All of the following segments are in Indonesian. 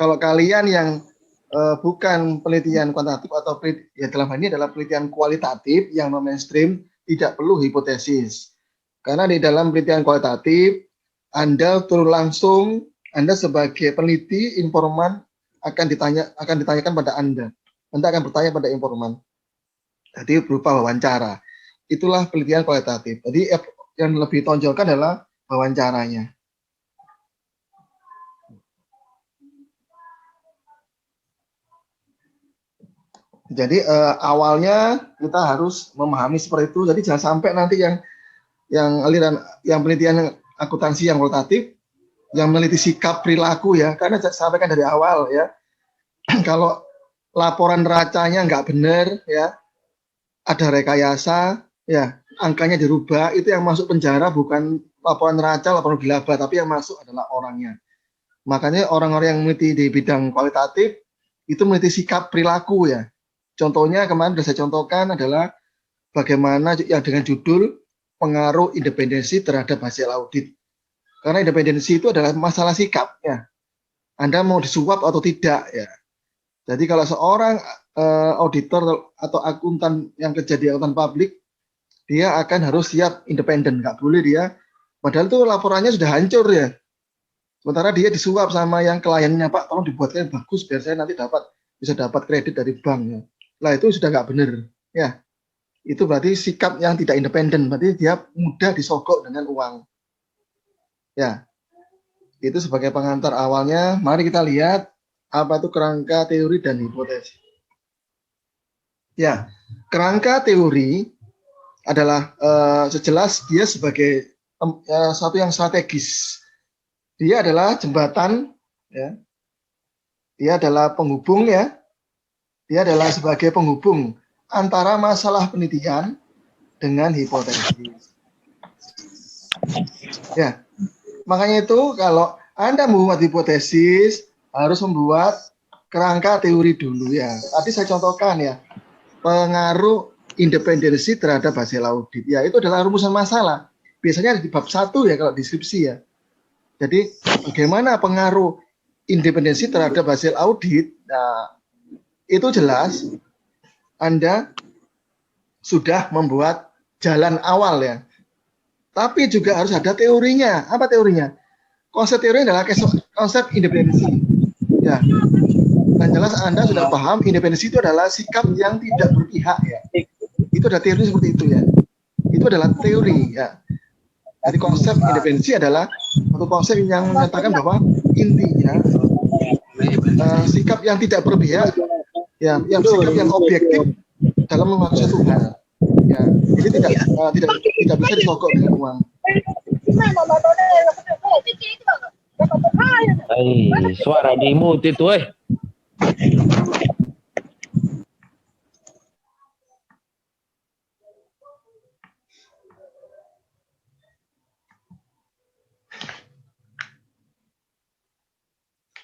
kalau kalian yang bukan penelitian kuantitatif atau ya dalam hal ini adalah penelitian kualitatif yang non mainstream, tidak perlu hipotesis. Karena di dalam penelitian kualitatif Anda turun langsung, Anda sebagai peneliti, informan akan ditanyakan pada Anda. Anda akan bertanya pada informan. Jadi berupa wawancara. Itulah penelitian kualitatif. Jadi yang lebih tonjolkan adalah wawancaranya. Jadi awalnya kita harus memahami seperti itu. Jadi jangan sampai nanti yang penelitian akuntansi yang kualitatif yang meneliti sikap perilaku ya. Karena saya sampaikan dari awal ya. Kalau laporan neracanya nggak benar ya, ada rekayasa ya, angkanya dirubah, itu yang masuk penjara bukan laporan neraca, laporan gelabah, tapi yang masuk adalah orangnya. Makanya orang-orang yang meneliti di bidang kualitatif itu meneliti sikap perilaku ya. Contohnya kemarin sudah saya contohkan adalah bagaimana yang dengan judul pengaruh independensi terhadap hasil audit. Karena independensi itu adalah masalah sikap ya. Anda mau disuap atau tidak ya. Jadi kalau seorang auditor atau akuntan yang kerja di akuntan publik, dia akan harus siap independen, nggak boleh dia. Padahal itu laporannya sudah hancur ya. Sementara dia disuap sama yang kliennya, Pak, tolong dibuatkan yang bagus biar saya nanti bisa dapat kredit dari bank ya. Lah itu sudah nggak benar ya. Itu berarti sikap yang tidak independen, berarti dia mudah disogok dengan uang. Ya, itu sebagai pengantar awalnya. Mari kita lihat apa itu kerangka teori dan hipotesis. Ya, kerangka teori adalah sejelas dia sebagai satu yang strategis. Dia adalah jembatan, ya. Dia adalah penghubung ya. Dia adalah sebagai penghubung antara masalah penelitian dengan hipotesis. Ya, makanya itu kalau Anda membuat hipotesis harus membuat kerangka teori dulu ya. Tadi saya contohkan ya, pengaruh independensi terhadap hasil audit. Ya, itu adalah rumusan masalah. Biasanya di bab 1 ya kalau deskripsi ya. Jadi bagaimana pengaruh independensi terhadap hasil audit? Nah, itu jelas Anda sudah membuat jalan awal ya. Tapi juga harus ada teorinya. Apa teorinya? Konsep teori adalah konsep independensi. Ya. Dan jelas Anda sudah paham independensi itu adalah sikap yang tidak berpihak ya. Itu ada teori seperti itu ya. Itu adalah teori ya. Jadi konsep independensi adalah satu konsep yang menyatakan bahwa intinya sikap yang tidak berpihak ya, yang sikap yang objektif dalam mengatur satu hal. Ya, jadi tidak bisa disogok dengan uang. Suara di mute itu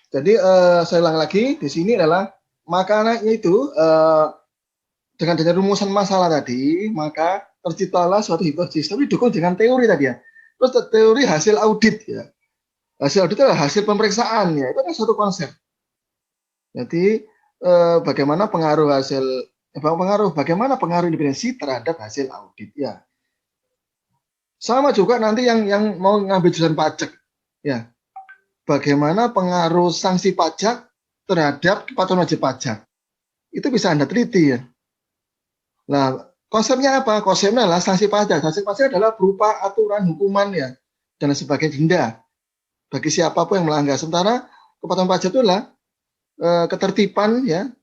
Jadi saya ulang lagi, di sini adalah makanannya itu dengan rumusan masalah tadi, maka terciptalah suatu hipotesis, tapi didukung dengan teori tadi ya. Terus teori hasil audit ya. Hasil audit adalah hasil pemeriksaan ya, itu kan suatu konsep. Jadi bagaimana pengaruh bagaimana pengaruh independensi terhadap hasil audit ya. Sama juga nanti yang mau ngambil jurusan pajak ya. Bagaimana pengaruh sanksi pajak terhadap kepatuhan wajib pajak. Itu bisa Anda teliti ya. Nah, konsepnya apa? Konsepnya adalah sanksi pajak. Sanksi pajak adalah berupa aturan hukuman ya, dan sebagai denda bagi siapapun yang melanggar. Sementara kepatuhan pajak itu adalah ketertiban ya,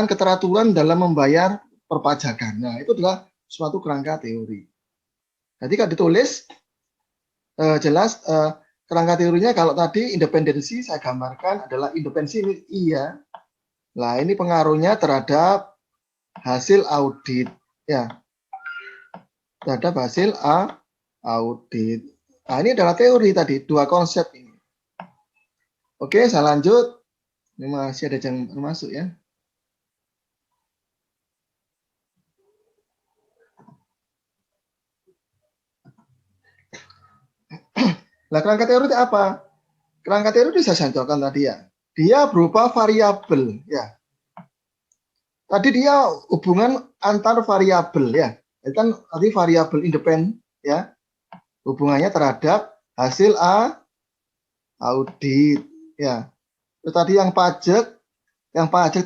keteraturan dalam membayar perpajakan. Nah, itu adalah suatu kerangka teori. Jadi kalau ditulis jelas kerangka teorinya, kalau tadi independensi saya gambarkan adalah independensi ini iya. Nah, ini pengaruhnya terhadap hasil audit ya. Terhadap hasil audit. Nah, ini adalah teori tadi, dua konsep ini. Oke, saya lanjut. Ini masih ada yang masuk ya. Nah, kerangka teori itu apa? Kerangka teori itu saya contohkan tadi ya. dia berupa variabel ya. Tadi dia hubungan antar variabel ya. Itu kan tadi variabel independen ya. Hubungannya terhadap hasil audit ya. Terus tadi yang pajak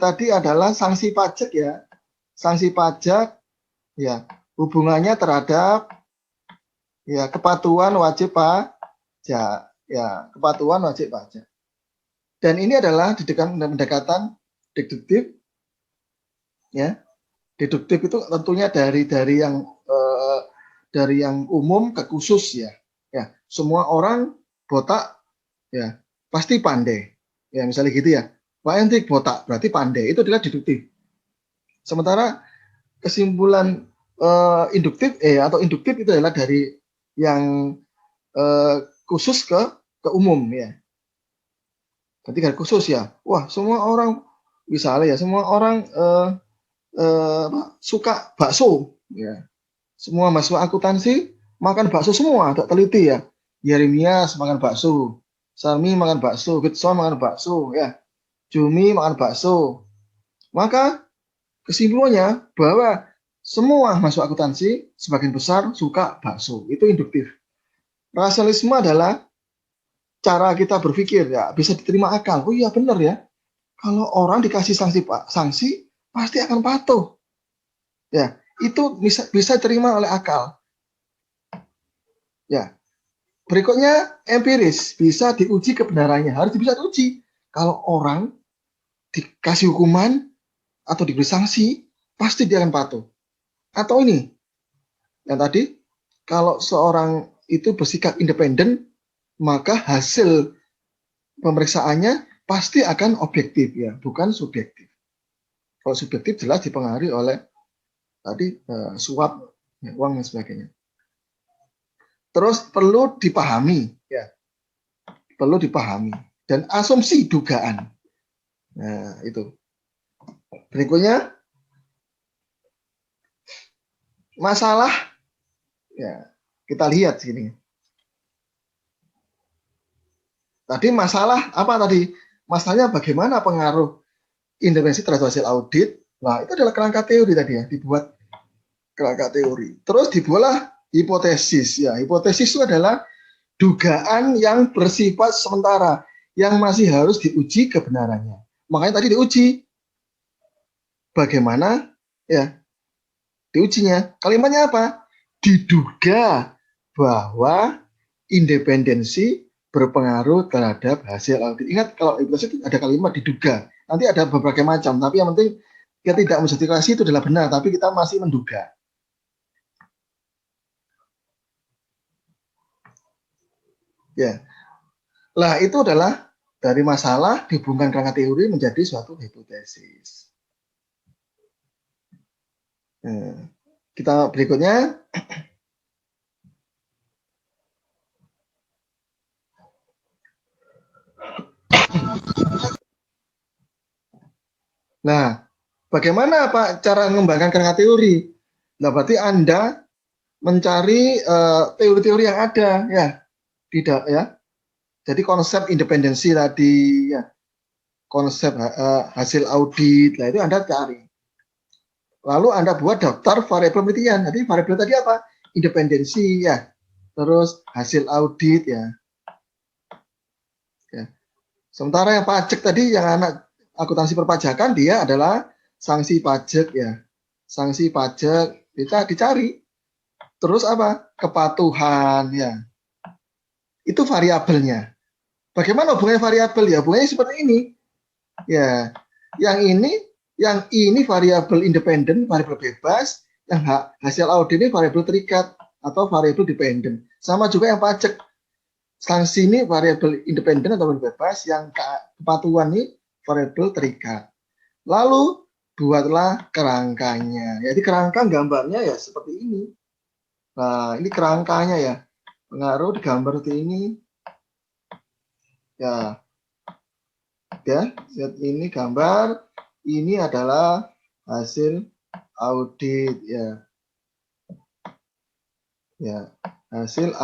tadi adalah sanksi pajak ya. Sanksi pajak ya, hubungannya terhadap ya kepatuhan wajib pajak ya, kepatuhan wajib pajak. Dan ini adalah pendekatan deduktif ya. Deduktif itu tentunya dari yang umum ke khusus ya. Ya, semua orang botak ya pasti pandai. Ya, misalnya gitu ya. Pak Entik botak berarti pandai. Itu adalah deduktif. Sementara kesimpulan induktif atau induktif itu adalah dari yang khusus ke umum ya. Ketika khusus ya, wah semua orang misalnya ya semua orang suka bakso ya. Semua mahasiswa akuntansi makan bakso semua, tak teliti ya. Yeremias makan bakso, Salmi makan bakso, Gitson makan bakso ya. Jumi makan bakso. Maka kesimpulannya bahwa semua mahasiswa akuntansi sebagian besar suka bakso. Itu induktif. Rasionalisme adalah cara kita berpikir ya, bisa diterima akal. Oh iya benar ya. Kalau orang dikasih sanksi pasti akan patuh. Ya, itu bisa diterima oleh akal. Ya. Berikutnya empiris, bisa diuji kebenarannya, harus bisa diuji. Kalau orang dikasih hukuman atau diberi sanksi, pasti dia akan patuh. Atau ini, yang tadi, kalau seorang itu bersikap independen, maka hasil pemeriksaannya pasti akan objektif ya, bukan subjektif. Kalau subjektif jelas dipengaruhi oleh tadi suap, ya, uang dan sebagainya. Terus perlu dipahami, ya, perlu dipahami dan asumsi dugaan. Nah itu. Berikutnya masalah, ya kita lihat sini. Tadi masalah apa tadi? Masalahnya bagaimana pengaruh independensi terhadap hasil audit? Nah itu adalah kerangka teori tadi ya, dibuat kerangka teori. Terus dibuatlah hipotesis. Ya hipotesis itu adalah dugaan yang bersifat sementara yang masih harus diuji kebenarannya. Makanya tadi diuji. Bagaimana ya diujinya? Kalimatnya apa? Diduga bahwa independensi berpengaruh terhadap hasil audit. Ingat kalau itu ada kalimat diduga. Nanti ada beberapa macam, tapi yang penting kita tidak menjustifikasi itu adalah benar, tapi kita masih menduga. Ya. Lah itu adalah dari masalah dihubungkan kerangka teori menjadi suatu hipotesis. Nah, kita berikutnya. Nah, bagaimana Pak cara mengembangkan kerangka teori? Nah, berarti Anda mencari teori-teori yang ada ya, tidak ya. Jadi konsep independensi tadi ya, konsep hasil audit, nah itu Anda cari. Lalu Anda buat daftar variabel penelitian. Jadi variabel tadi apa? Independensi ya. Terus hasil audit ya. Ya. Sementara yang pajak tadi yang anak akuntansi perpajakan dia adalah sanksi pajak ya. Sanksi pajak kita dicari. Terus apa? Kepatuhan ya. Itu variabelnya. Bagaimana hubungannya variabel ya? Hubungannya seperti ini. Ya. Yang ini variabel independen, variabel bebas, yang hasil audit ini variabel terikat atau variabel dependen. Sama juga yang pajak. Sanksi ini variabel independen atau bebas, yang kepatuhan ini variabel terikat. Lalu buatlah kerangkanya. Jadi kerangka gambarnya ya seperti ini. Nah, ini kerangkanya ya. Pengaruh di gambar seperti ini. Ya. Ya, ini gambar. Ini adalah hasil audit ya. Ya, hasil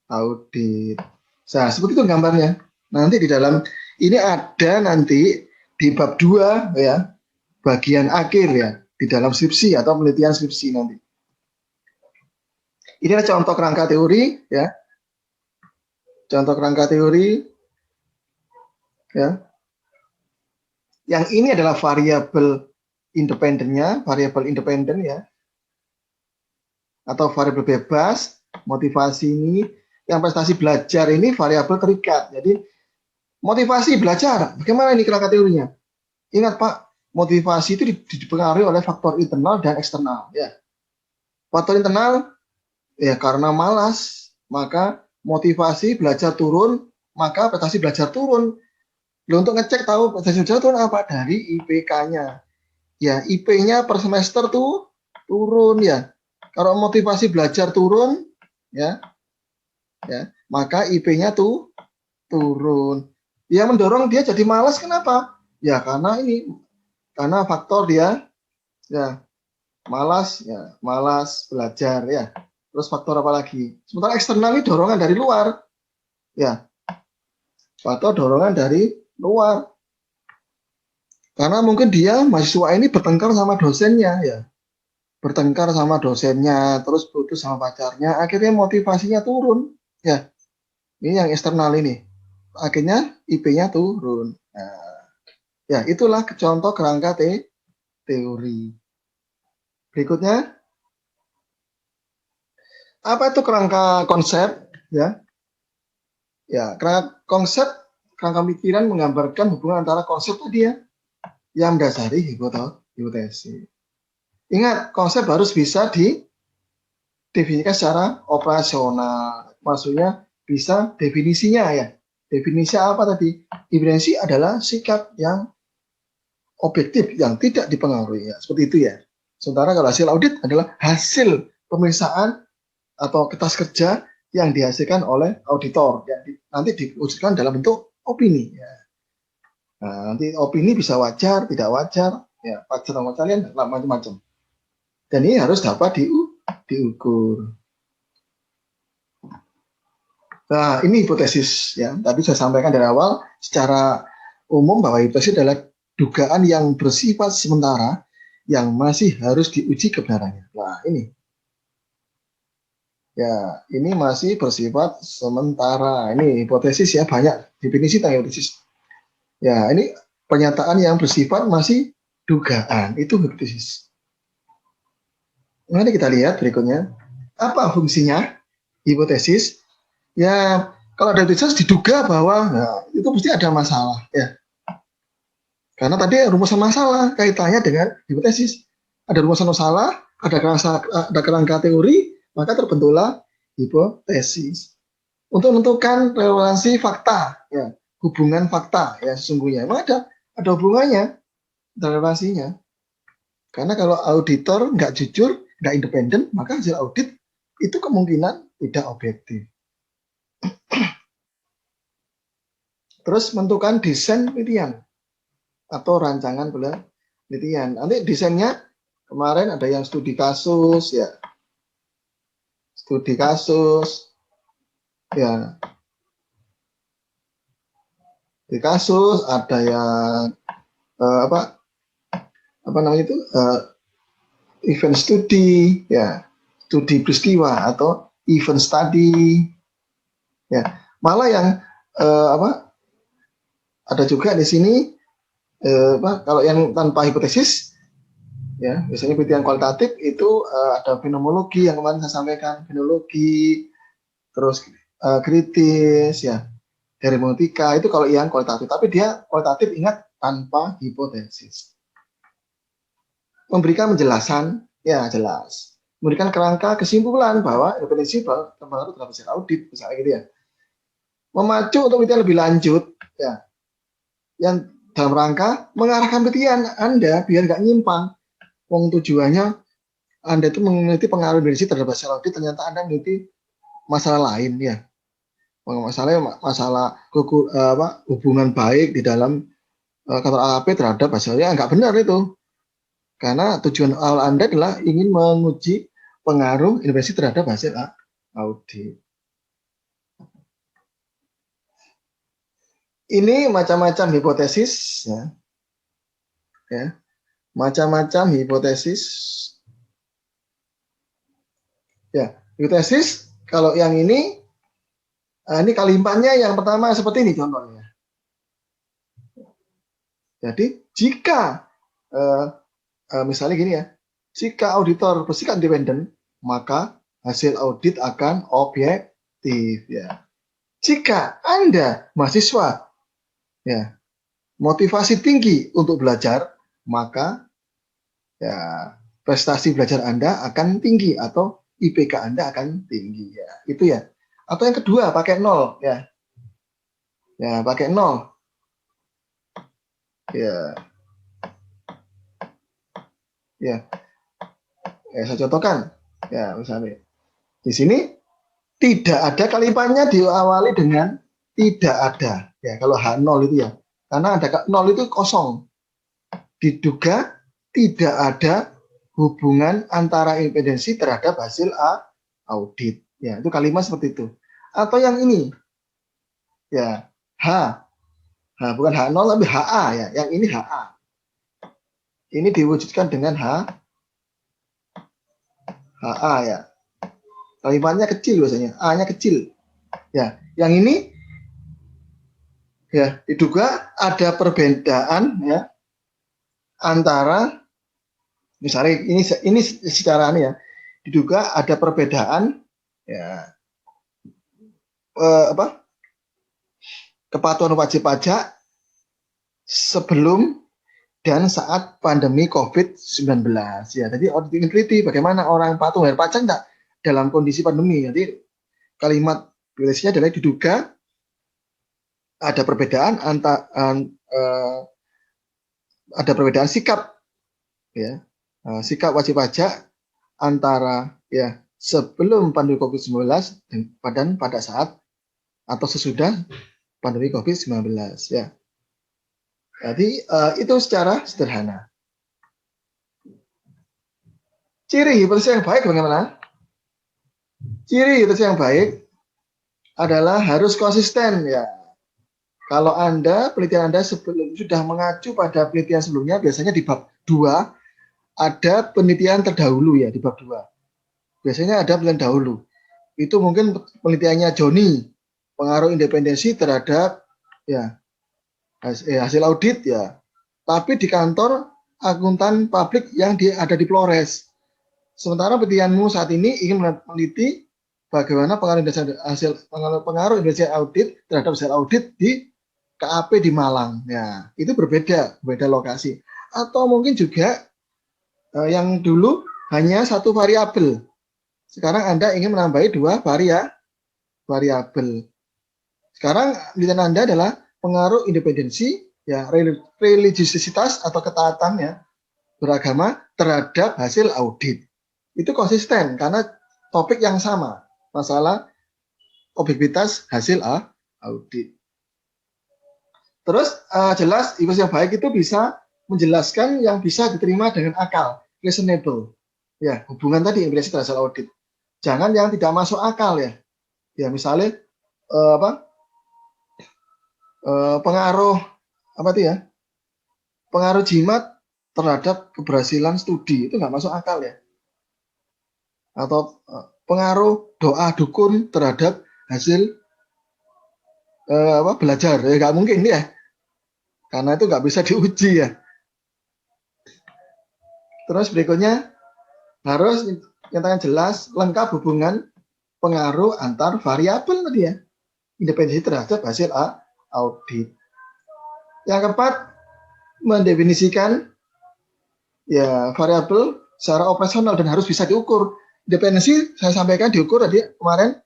audit. Nah, seperti itu gambarnya. Nanti di dalam Ini ada nanti di bab 2 ya, bagian akhir ya, di dalam skripsi atau penelitian skripsi nanti. Ini adalah contoh kerangka teori ya. Contoh kerangka teori ya. Yang ini adalah variabel independennya, variabel independen ya. Atau variabel bebas, motivasi ini, yang prestasi belajar ini variabel terikat. Jadi motivasi belajar, bagaimana ini kerangka teorinya? Ingat Pak, motivasi itu dipengaruhi oleh faktor internal dan eksternal ya. Faktor internal ya karena malas, maka motivasi belajar turun, maka prestasi belajar turun. Untuk ngecek tahu prestasi belajar turun apa? Dari IPK-nya. Ya, IP-nya per semester tuh turun ya. Kalau motivasi belajar turun ya, maka IP-nya tuh turun. Yang mendorong dia jadi malas kenapa? Ya karena faktor dia ya malas belajar ya. Terus faktor apa lagi? Sementara eksternal ini dorongan dari luar. Ya. Faktor dorongan dari luar. Karena mungkin dia mahasiswa ini bertengkar sama dosennya ya. Bertengkar sama dosennya, terus putus sama pacarnya, akhirnya motivasinya turun. Ya. Ini yang eksternal ini. Akhirnya IP-nya turun. Nah, ya, itulah contoh kerangka teori. Berikutnya, apa itu kerangka konsep? Ya, kerangka konsep, kerangka pikiran menggambarkan hubungan antara konsep tadi ya, yang mendasari hipotesis. Ingat, konsep harus bisa didefinisikan secara operasional. Maksudnya bisa definisinya ya. Definisi apa tadi? Definisi adalah sikap yang objektif yang tidak dipengaruhi ya. Seperti itu ya. Sementara kalau hasil audit adalah hasil pemeriksaan atau kertas kerja yang dihasilkan oleh auditor yang nanti diwujudkan dalam bentuk opini ya. Nah, nanti opini bisa wajar, tidak wajar, ya wajar sama kalian macam-macam. Dan ini harus dapat diukur. Nah, ini hipotesis ya. Tadi saya sampaikan dari awal secara umum bahwa hipotesis adalah dugaan yang bersifat sementara yang masih harus diuji kebenarannya. Nah, ini. Ya, ini masih bersifat sementara. Ini hipotesis ya, banyak definisi tentang hipotesis. Ya, ini pernyataan yang bersifat masih dugaan. Itu hipotesis. Mari kita lihat berikutnya. Apa fungsinya hipotesis? Ya, kalau ada hipotesis diduga bahwa itu pasti ada masalah ya. Karena tadi rumusan masalah kaitannya dengan hipotesis. Ada rumusan masalah, ada kerangka teori, maka terbentuklah hipotesis. Untuk menentukan relevansi fakta, ya, hubungan fakta ya sesungguhnya. Memang ada hubungannya, ada relevansinya. Karena kalau auditor nggak jujur, nggak independen, maka hasil audit itu kemungkinan tidak objektif. Terus menentukan desain penelitian atau rancangan penelitian. Nanti desainnya kemarin ada yang studi kasus ya. Studi kasus ya. Di kasus ada yang apa namanya itu event studi ya, studi peristiwa atau event study ya. Malah yang ada juga di sini kalau yang tanpa hipotesis ya, biasanya penelitian kualitatif itu ada fenomenologi yang kemarin saya sampaikan, fenomenologi, terus kritis ya, hermeneutika itu kalau yang kualitatif, tapi dia kualitatif ingat tanpa hipotesis. Memberikan penjelasan ya jelas, memberikan kerangka kesimpulan bahwa definisi terpengaruh terhadap hasil audit misalnya gitu ya. Memacu untuk penelitian lebih lanjut ya, yang dalam rangka mengarahkan penelitian Anda biar nggak nyimpang. Wong tujuannya Anda itu meneliti pengaruh definisi terhadap hasil audit, ternyata Anda meneliti masalah lain ya. Masalah hubungan baik di dalam kantor AP terhadap hasilnya nggak benar itu. Karena tujuan awal Anda adalah ingin menguji pengaruh investasi terhadap hasil audit. Ini macam-macam hipotesis, ya, macam-macam hipotesis. Ya, hipotesis kalau yang ini kalimatnya yang pertama seperti ini contohnya. Jadi jika misalnya gini ya, jika auditor bersikap independen, maka hasil audit akan objektif ya. Jika Anda mahasiswa ya, motivasi tinggi untuk belajar, maka ya prestasi belajar Anda akan tinggi atau IPK Anda akan tinggi ya. Itu ya. Atau yang kedua pakai 0 ya. Ya, pakai 0. Ya. Ya. Saya contohkan. Ya, misalnya di sini tidak ada kalimatnya diawali dengan tidak ada. Ya, kalau H0 itu ya. Karena ada 0 itu kosong. Diduga tidak ada hubungan antara independensi terhadap hasil audit. Ya, itu kalimat seperti itu. Atau yang ini. Ya, H. Bukan H0 tapi HA ya. Yang ini HA. Ini diwujudkan dengan HA ya. Kalimatnya kecil biasanya, A-nya kecil. Ya, yang ini ya diduga ada perbedaan ya antara misalnya ini secara ya diduga ada perbedaan ya kepatuhan wajib pajak sebelum dan saat pandemi COVID-19 ya. Jadi auditing teliti bagaimana orang patuh bayar pajak enggak dalam kondisi pandemi. Jadi kalimat tulisnya adalah diduga ada perbedaan ada perbedaan sikap ya. Sikap wajib pajak antara ya sebelum pandemi COVID-19 dan pada saat atau sesudah pandemi COVID-19 ya. Jadi itu secara sederhana. Ciri hipotesis yang baik bagaimana? Ciri hipotesis yang baik adalah harus konsisten ya. Kalau penelitian Anda sudah mengacu pada penelitian sebelumnya, biasanya di bab 2 ada penelitian terdahulu ya di bab 2. Biasanya ada penelitian dahulu. Itu mungkin penelitiannya Joni, pengaruh independensi terhadap ya hasil audit ya. Tapi di kantor akuntan publik yang ada di Flores. Sementara penelitianmu saat ini ingin meneliti bagaimana pengaruh Indonesia audit terhadap hasil audit di KAP di Malang. Ya, itu berbeda lokasi. Atau mungkin juga yang dulu hanya satu variabel. Sekarang Anda ingin menambahi 2 variabel. Sekarang penelitian Anda adalah pengaruh independensi, ya, religiositas atau ketaatan ya, beragama terhadap hasil audit. Itu konsisten karena topik yang sama, masalah objektivitas hasil audit. Terus jelas hipotesis yang baik itu bisa menjelaskan yang bisa diterima dengan akal, reasonable. Ya, hubungan tadi independensi terhadap hasil audit. Jangan yang tidak masuk akal ya. Ya, misalnya pengaruh pengaruh jimat terhadap keberhasilan studi itu nggak masuk akal ya. Atau pengaruh doa dukun terhadap hasil belajar ya nggak mungkin ya, karena itu nggak bisa diuji ya. Terus berikutnya harus nyatakan jelas lengkap hubungan pengaruh antar variabel tadi ya, independensi terhadap hasil audit. Yang keempat, mendefinisikan ya variabel secara operasional dan harus bisa diukur. Independensi saya sampaikan diukur tadi kemarin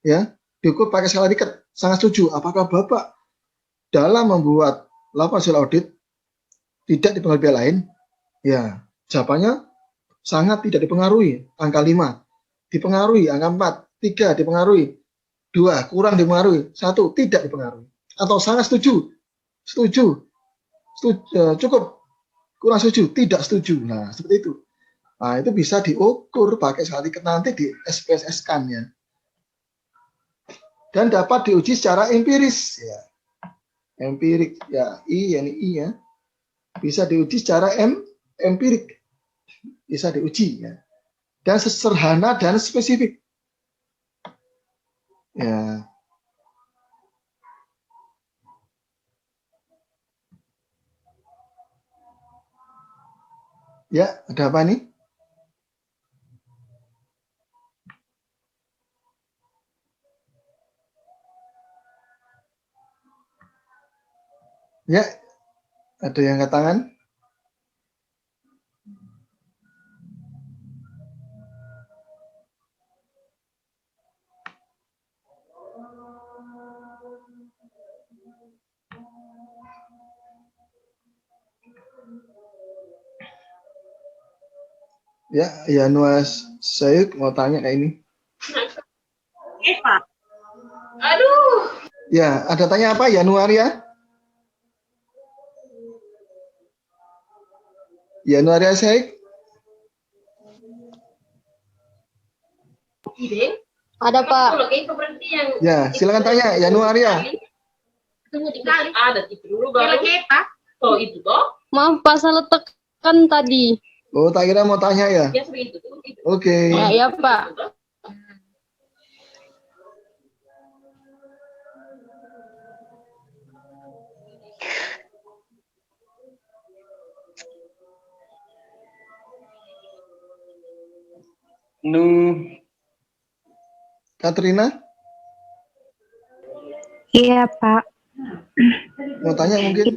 ya, diukur pakai skala Likert. Sangat setuju. Apakah Bapak dalam membuat laporan hasil audit tidak dipengaruhi pihak lain? Ya, jawabannya sangat tidak dipengaruhi. Angka 5 dipengaruhi, angka 4, 3 dipengaruhi, 2 kurang dipengaruhi, 1 tidak dipengaruhi. Atau sangat setuju, cukup, kurang setuju, tidak setuju. Nah, seperti itu. Nah, itu bisa diukur pakai skala Likert nanti di SPSS-kan ya. Dan dapat diuji secara empiris ya. Empirik ya, ini I ya. Bisa diuji secara empirik. Bisa diuji ya. Dan sederhana dan spesifik. Ya. Ya, ada apa nih? Ya, ada yang angkat tangan? Ya, Yanuas Syed mau tanya kayak ini. Pak. Aduh. Ya, ada tanya apa Yanuaria? Yanuaria Syed? Ide. Ada Pak. Kalau itu berarti yang Ya, silakan tanya Yanuaria. tunggu tinggal ada itu dulu baru. Oh itu toh? Maaf Pak, salah tekan tadi. Oh, tak kira mau tanya ya. Ya seperti itu tuh. Itu. Oke. Ya, ya Pak. Katrina Iya Pak, mau tanya mungkin?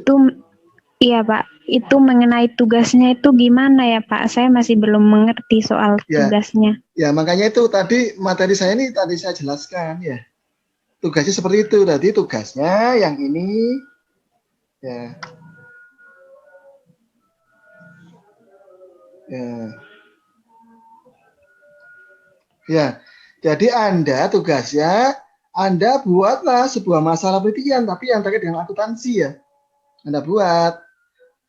iya Pak, itu mengenai tugasnya itu gimana ya Pak? Saya masih belum mengerti soal Ya. tugasnya. Ya, makanya itu tadi materi saya ini tadi saya jelaskan ya. Tugasnya seperti itu. Tadi tugasnya yang ini ya. Ya. Ya. Jadi Anda tugasnya Anda buatlah sebuah masalah penelitian tapi yang terkait dengan akuntansi ya. Anda buat.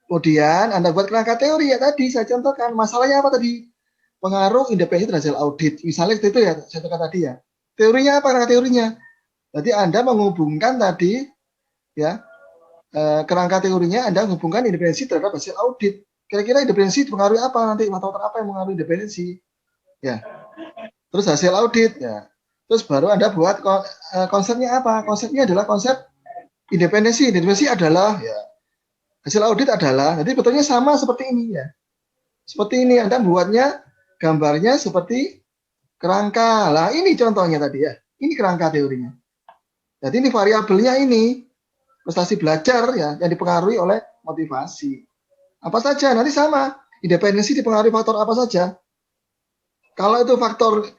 Kemudian Anda buat kerangka teori ya tadi saya contohkan. Masalahnya apa tadi? Pengaruh independensi terhadap hasil audit. Misalnya itu ya saya contohkan tadi ya. Teorinya apa kerangka teorinya? Jadi Anda menghubungkan tadi ya kerangka teorinya Anda menghubungkan independensi terhadap hasil audit. Kira-kira independensi dipengaruhi apa nanti? Faktor apa yang mengaruhi independensi? Ya. Terus hasil audit ya. Terus baru Anda buat konsepnya apa? Konsepnya adalah konsep independensi. Independensi adalah ya hasil audit adalah. Jadi betulnya sama seperti ini ya. Seperti ini Anda buatnya gambarnya seperti kerangka. Lah ini contohnya tadi ya. Ini kerangka teorinya. Jadi ini variabelnya ini prestasi belajar ya yang dipengaruhi oleh motivasi. Apa saja nanti sama. Independensi dipengaruhi faktor apa saja. Kalau itu faktor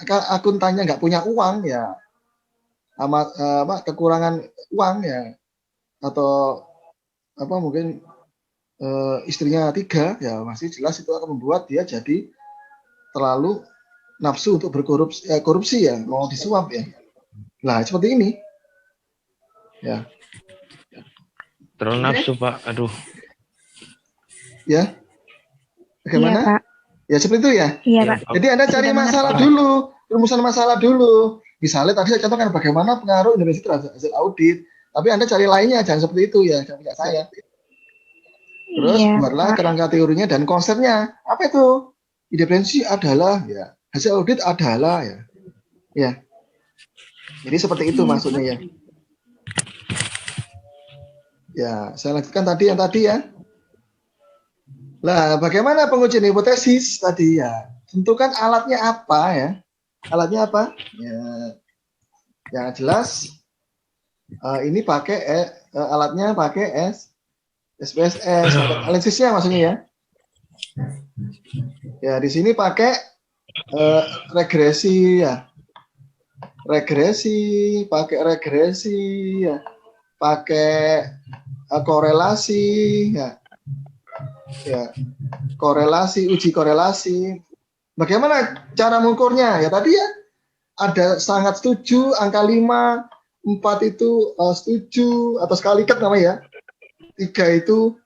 akuntannya nggak punya uang ya, kekurangan uang ya, atau apa mungkin istrinya 3 ya masih jelas itu akan membuat dia jadi terlalu nafsu untuk korupsi ya, mau disuap ya. Nah seperti ini ya. Terlalu nafsu Pak, aduh. Ya, bagaimana? Iya Pak. Ya seperti itu ya. Iya Pak. Jadi Anda cari masalah dulu, rumusan masalah dulu. Misalnya tadi saya contohkan bagaimana pengaruh Indonesia terhadap hasil audit. Tapi Anda cari lainnya, jangan seperti itu ya, jangan punya saya. Terus Iya, buatlah Pak. kerangka teorinya dan konsepnya. Apa itu? Independensi adalah ya, hasil audit adalah ya. Ya. Jadi seperti itu maksudnya ya. Ya, saya lanjutkan tadi yang tadi ya. Lah, bagaimana pengujian hipotesis tadi ya? Tentukan alatnya apa ya? Alatnya apa? Ya, yang jelas ini pakai alatnya pakai SPSS, analisisnya maksudnya ya. Ya, di sini pakai regresi ya. Pakai regresi ya. Pakai korelasi ya. Ya. Korelasi, uji korelasi. Bagaimana cara mengukurnya? Ya tadi ya ada sangat setuju, angka 5, 4 itu setuju atau sekalikat namanya ya. 3 itu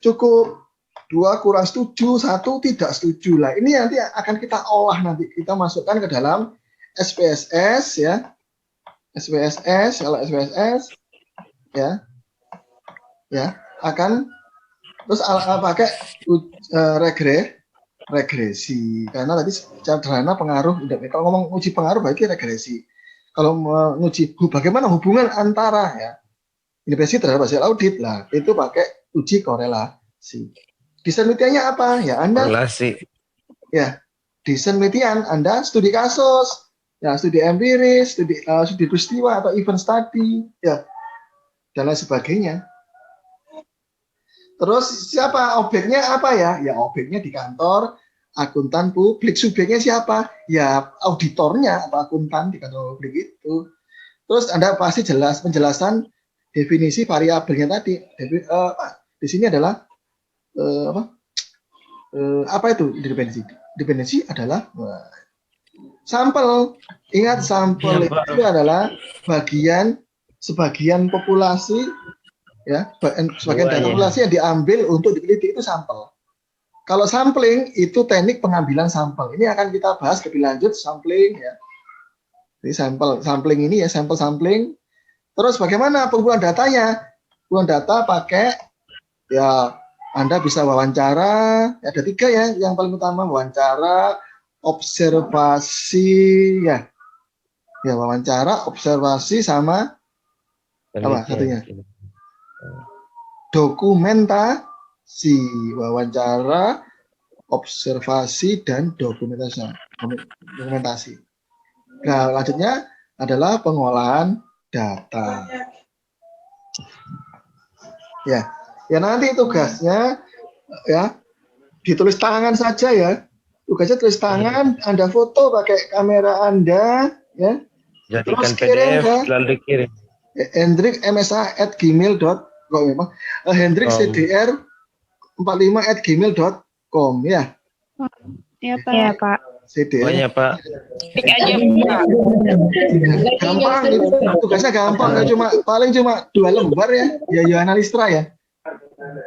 cukup, 2 kurang setuju, 1 tidak setuju. Lah ini nanti akan kita olah nanti. Kita masukkan ke dalam SPSS ya. SPSS, kalau SPSS ya. ya akan terus pakai regresi karena tadi secara sederhana pengaruh indeks. Kalau ngomong uji pengaruh berarti regresi. Kalau menguji bagaimana hubungan antara ya intervensi terhadap hasil audit lah itu pakai uji korelasi. Desain penelitiannya apa? Ya Anda Relasi. ya desain penelitian Anda studi kasus, ya studi empiris, studi peristiwa atau event study, ya dan lain sebagainya. Terus siapa objeknya apa ya? Ya objeknya di kantor akuntan publik. Subjeknya siapa? Ya auditornya atau akuntan di kantor publik itu. Terus Anda pasti jelas penjelasan definisi variabelnya tadi. Di sini adalah apa itu dependensi? Dependensi adalah sampel. Ingat sampel itu adalah sebagian populasi ya, sebagian dari populasi yang diambil untuk diteliti itu sampel. Kalau sampling itu teknik pengambilan sampel. Ini akan kita bahas lebih lanjut sampling ya. Jadi sampling ini ya sampling. Terus bagaimana pengumpulan datanya? Pengumpulan data pakai ya Anda bisa wawancara. Ya, ada 3 ya. Yang paling utama wawancara, observasi ya. Ya wawancara, observasi sama apa satunya? Dokumentasi, wawancara, observasi dan dokumentasi. Nah, lanjutnya adalah pengolahan data. Ya, nanti tugasnya ya ditulis tangan saja ya. Tugasnya tulis tangan, Anda foto pakai kamera Anda ya. Jadikan PDF lalu dikirim. hendrik@gmail.com memang hendrikcdr45@gmail.com ya. Iya Pak. CDR. Pokoknya Pak. Gampang itu. Tugasnya gampang ya, paling cuma 2 lembar ya. Ya analistra ya.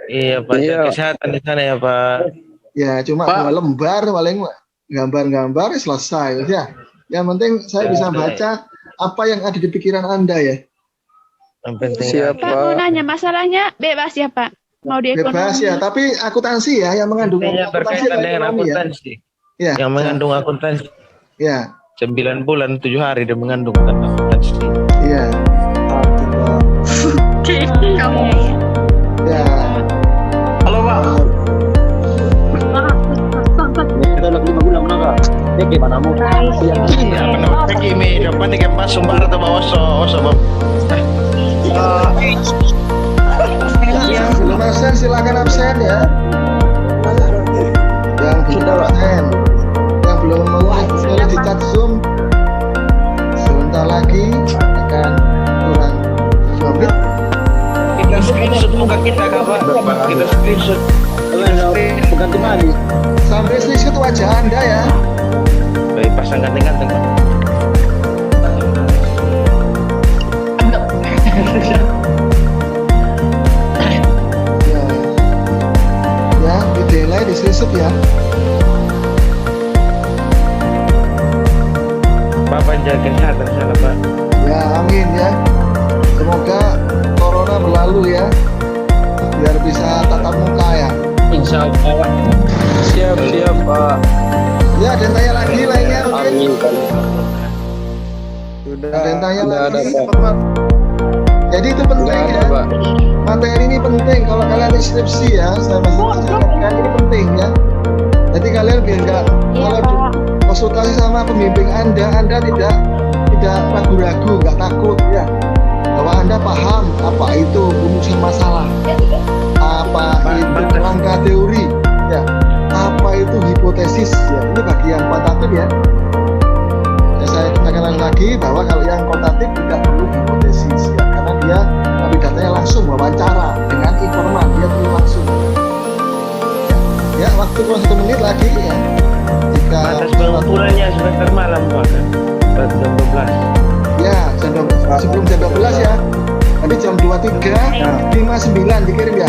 Iya Pak, kesehatan di sana ya Pak. Ya cuma 2 lembar paling gambar-gambar selesai ya. Yang penting saya bisa baca apa yang ada di pikiran Anda ya. Yang penting Pak mau nanya masalahnya bebas ya Pak? Mau di ekonomi? Bebas ya, tapi akuntansi ya yang mengandung akuntansi berkaitan dengan akuntansi. Ya. Yang mengandung akuntansi. Ya. 9 bulan 7 hari dia mengandung akuntansi. Iya. Ya. Halo Pak. Kita lagi 5 bulan menangkap. Ya gimana mau? Iya, benar. Kimi dapat tiga pas sumber atau bawa oso Bob. Yang belum absen silakan absen ya. Yang belum absen, yang belum boleh di chat Zoom sebentar lagi akan kurang 2 menit. Kita screenshot muka kita Pak. Kita screenshot. Bukan manis. Sampai screenshot wajah Anda ya. Baik, pasang ganteng-ganteng Pak. Ya, di delay, di screenshot ya. Bapak jaga kesehatan sana Pak. Ya, amin ya. Semoga corona berlalu ya. Biar bisa tatap muka ya. Insya Allah. Siap Pak. Ya, ada yang tanya lagi lainnya mungkin. Sudah. Ada yang tanya Sudah lagi. ada, Pak. Jadi itu penting ya. Pak. Materi ini penting kalau kalian skripsi ya. Saya masih ingatkan ini penting ya. Jadi kalian biar enggak kalau konsultasi sama pembimbing Anda tidak ragu-ragu, nggak takut ya. Bahwa Anda paham apa itu rumusan masalah, apa itu rangka teori, ya, apa itu hipotesis, ya. Ini bagi yang kuantitatif ya. Saya katakan lagi bahwa kalau yang kuantitatif tidak perlu hipotesis ya, karena dia tapi datanya langsung wawancara dengan informan, dia perlu langsung. Ya, waktu kurang 1 menit lagi ya. Jika Batas pengumpulannya sebentar malam Pak. Jam 12. Ya, sebelum jam 12 ya. Nanti jam 23, 59 dikirim ya.